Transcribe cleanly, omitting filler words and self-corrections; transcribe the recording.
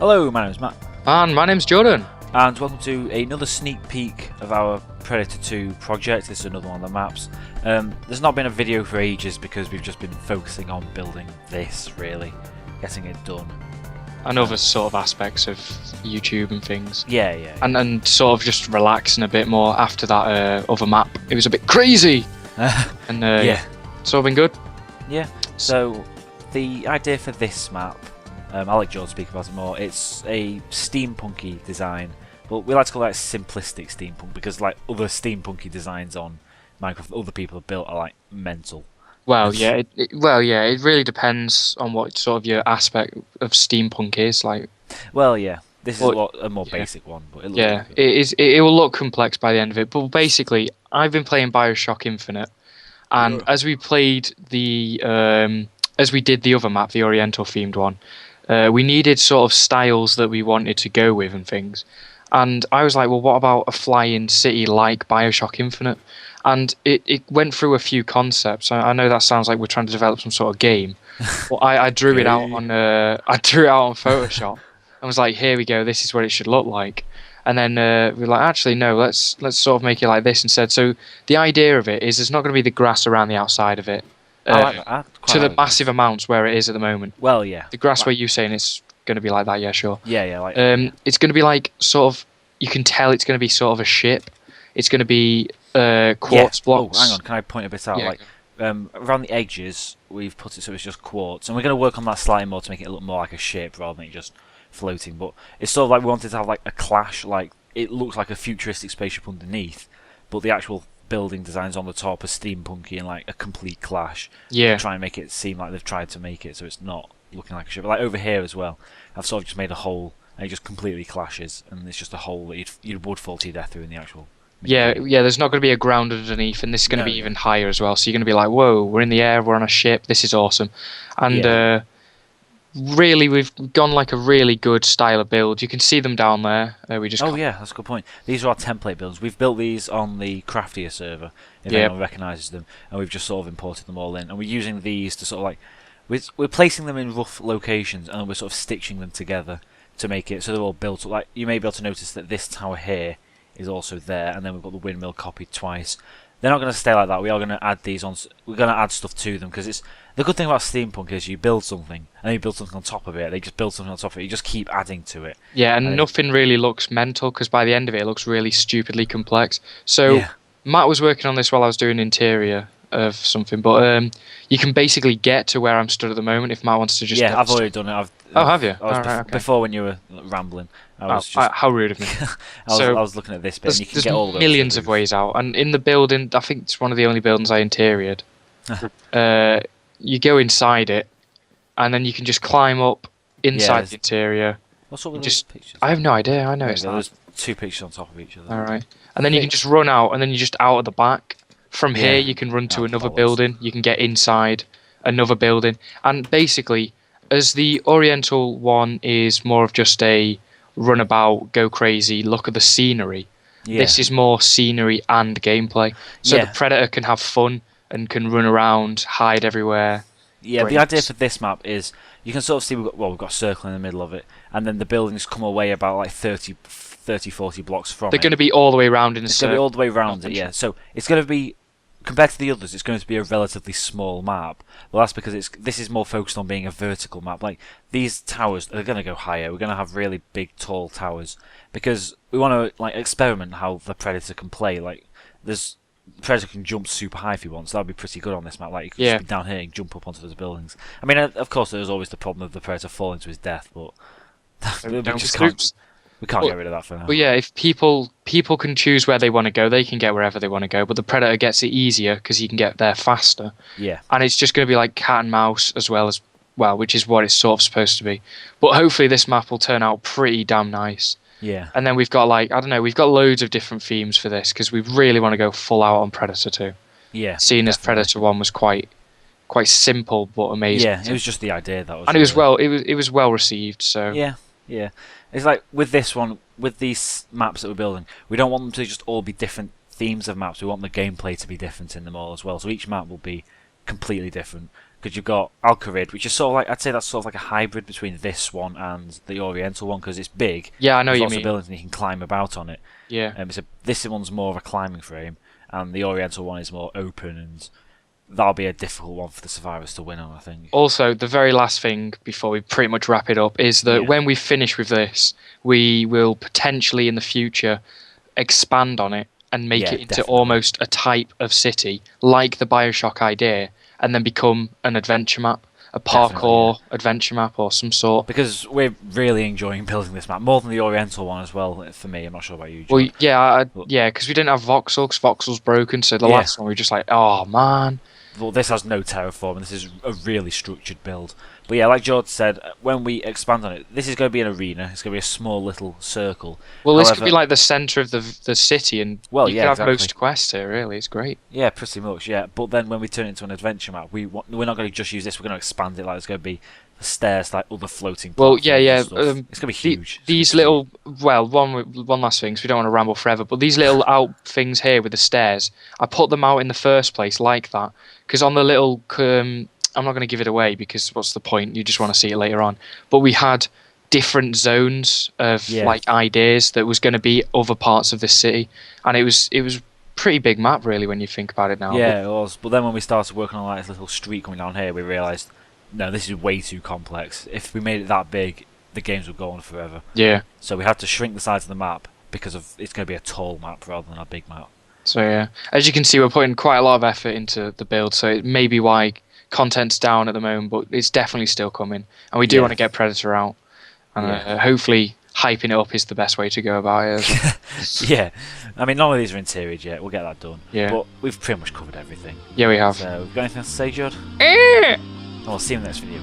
Hello, my name's Matt. And my name's Jordan. And welcome to another sneak peek of our Predator 2 project. This is another one of the maps. There's not been a video for ages because we've just been focusing on building this, really. Getting it done. And other sort of aspects of YouTube and things. Yeah. And sort of just relaxing a bit more after that other map. It was a bit crazy! And yeah, it's all been good. Yeah, so the idea for this map, I'll let George speak about it more. It's a steampunky design, but we like to call that simplistic steampunk because like other steampunky designs on Minecraft that other people have built are like mental. Well, yeah, it really depends on what sort of your aspect of steampunk is like. Well, yeah, this is a more basic one, but it looks it is. It will look complex by the end of it, but basically, I've been playing BioShock Infinite, and as we played as we did the other map, the Oriental themed one. We needed sort of styles that we wanted to go with and things. And I was like, well, what about a flying city like BioShock Infinite? And it went through a few concepts. I know that sounds like we're trying to develop some sort of game. But I drew it out on Photoshop. I was like, here we go, this is what it should look like. And then we were like, actually, no, let's sort of make it like this instead. So the idea of it is there's not going to be the grass around the outside of it. To the massive amounts where it is at the moment. Well, yeah. The grass where you're saying it's going to be like that, yeah, sure. Yeah, like. It's going to be like sort of. You can tell it's going to be sort of a ship. It's going to be quartz blocks. Oh, hang on, can I point a bit out? Yeah. Like around the edges, we've put it so it's just quartz, and we're going to work on that slightly more to make it look more like a ship rather than just floating. But it's sort of like we wanted to have like a clash. Like it looks like a futuristic spaceship underneath, but the actual building designs on the top are steampunky and like a complete clash. Yeah. Try and make it seem like they've tried to make it so it's not looking like a ship. But like over here as well, I've sort of just made a hole and it just completely clashes, and it's just a hole that you would fall to your death through in the actual. Yeah. There's not going to be a ground underneath, and this is going to be even higher as well. So you're going to be like, whoa, we're in the air, we're on a ship. This is awesome, and really, we've gone like a really good style of build. You can see them down there. That's a good point. These are our template builds. We've built these on the Craftier server, if anyone recognises them, and we've just sort of imported them all in. And we're using these to sort of like we're placing them in rough locations, and we're sort of stitching them together to make it so they're all built up. Like you may be able to notice that this tower here is also there, and then we've got the windmill copied twice. They're not going to stay like that. We are going to add these on. We're going to add stuff to them because it's the good thing about steampunk is you build something and then you build something on top of it. They just build something on top of it. You just keep adding to it. Yeah, and nothing really looks mental because by the end of it, it looks really stupidly complex. So Matt was working on this while I was doing interior of something, but you can basically get to where I'm stood at the moment if Matt wants to just. Yeah, I've already done it. Have you? Before when you were rambling. How rude of me. I was looking at this bit, and you can get all those millions of ways out. And in the building, I think it's one of the only buildings I interiored. You go inside it, and then you can just climb up inside the interior. What's up with those pictures? I have no idea. I know it's there's two pictures on top of each other. All right, and then you can just run out, and then you're just out at the back. From here, you can run to another building. You can get inside another building, and basically, as the Oriental one is more of just a run about, go crazy, look at the scenery. This is more scenery and gameplay. So the Predator can have fun and can run around, hide everywhere. Yeah, the idea for this map is you can sort of see we've got a circle in the middle of it, and then the buildings come away about like 30, 40 blocks from it. They're going to be all the way around in a circle. It's going to be all the way around it, yeah. So it's going to be, compared to the others, it's going to be a relatively small map. Well, that's because this is more focused on being a vertical map. Like these towers are going to go higher. We're going to have really big, tall towers because we want to like experiment how the Predator can play. Like Predator can jump super high if he wants. That'd be pretty good on this map. Like you could just be down here and jump up onto those buildings. I mean, of course, there's always the problem of the Predator falling to his death, but we can't get rid of that for now. But yeah, if people can choose where they want to go, they can get wherever they want to go. But the Predator gets it easier because he can get there faster. Yeah. And it's just going to be like cat and mouse as well, which is what it's sort of supposed to be. But hopefully this map will turn out pretty damn nice. Yeah. And then we've got we've got loads of different themes for this because we really want to go full out on Predator 2. Yeah. Seeing as Predator 1 was quite simple but amazing. Yeah, it was just the idea that was. And it was well received. So. Yeah. It's like with this one, with these maps that we're building, we don't want them to just all be different themes of maps. We want the gameplay to be different in them all as well. So each map will be completely different because you've got Alcarid, which is sort of like, I'd say that's sort of like a hybrid between this one and the Oriental one, because it's big. Yeah, I know there's what lots you of mean. buildings and you can climb about on it. Yeah. So this one's more of a climbing frame, and the Oriental one is more open, and that'll be a difficult one for the survivors to win on, I think. Also, the very last thing before we pretty much wrap it up is that when we finish with this, we will potentially in the future expand on it and make it into almost a type of city, like the Bioshock idea, and then become an adventure map, a parkour adventure map or some sort. Because we're really enjoying building this map, more than the Oriental one as well, for me. I'm not sure about you, John. Well, yeah, because we didn't have Voxel, because Voxel's broken, so the last one we were just like, oh, man. Well, this has no terraform, and this is a really structured build. But yeah, like George said, when we expand on it, this is going to be an arena. It's going to be a small little circle. Well, this could be like the centre of the city, and you could have most quests here, really. It's great. Yeah, pretty much, yeah. But then when we turn it into an adventure map, we're not going to just use this, we're going to expand it. Like, it's going to be stairs, like other floating platforms. Well, yeah. It's going to be huge. These little, one last thing, because we don't want to ramble forever, but these little out things here with the stairs, I put them out in the first place like that, because on the little, I'm not going to give it away, because what's the point? You just want to see it later on. But we had different zones of like ideas that was going to be other parts of the city, and it was pretty big map, really, when you think about it now. Yeah, it was. But then when we started working on like this little street coming down here, we realised, no, this is way too complex. If we made it that big, the games would go on forever. Yeah. So we had to shrink the size of the map because it's going to be a tall map rather than a big map. So yeah, as you can see, we're putting quite a lot of effort into the build. So it may be why content's down at the moment, but it's definitely still coming, and we do want to get Predator out, and hopefully hyping it up is the best way to go about it. As well. Yeah, I mean, none of these are interiors yet. We'll get that done. Yeah. But we've pretty much covered everything. Yeah, we have. So, we've got anything else to say, Judd? We'll see you in the next video.